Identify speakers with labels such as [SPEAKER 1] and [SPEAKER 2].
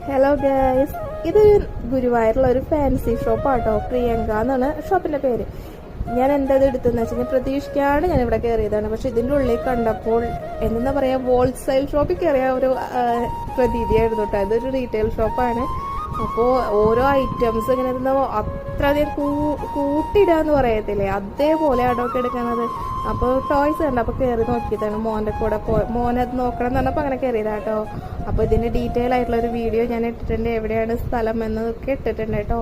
[SPEAKER 1] Hello guys, ഇത് ഗുരുവായൂരുള്ള ഒരു fancy ഷോപ്പാട്ടോ. Priyanka എന്നാണ് ഷോപ്പിന്റെ പേര്. ഞാൻ എന്താ ഇത് എടുത്തെന്ന് വെച്ചാൽ പ്രതീക്ഷിക്കാണ്ട് ഞാൻ ഇവിടെ കയറിയതാണ്. പക്ഷെ ഇതിന്റെ ഉള്ളിൽ കണ്ടപ്പോൾ എന്താ പറയാ, ഹോൾസെയിൽ ഷോപ്പിൽ കയറിയ ഒരു പ്രതീതിയായിരുന്നു കേട്ടോ. ഇതൊരു റീറ്റെയിൽ ഷോപ്പാണ്. അപ്പോൾ ഓരോ ഐറ്റംസ് ഇങ്ങനെ അത്രയധികം കൂട്ടിയിടാന്ന് പറയത്തില്ലേ, അതേപോലെ അടവൊക്കെ എടുക്കുന്നത്. അപ്പോൾ ടോയ്സ് കണ്ട അപ്പോൾ കയറി നോക്കിയതാണ്. മോൻ്റെ കൂടെ മോനത് നോക്കണം എന്ന് പറഞ്ഞപ്പോൾ അങ്ങനെ കയറിയതാട്ടോ. അപ്പോൾ ഇതിൻ്റെ ഡീറ്റെയിൽ ആയിട്ടുള്ള ഒരു വീഡിയോ ഞാൻ ഇട്ടിട്ടുണ്ട്. എവിടെയാണ് സ്ഥലം എന്നൊക്കെ ഇട്ടിട്ടുണ്ട് കേട്ടോ.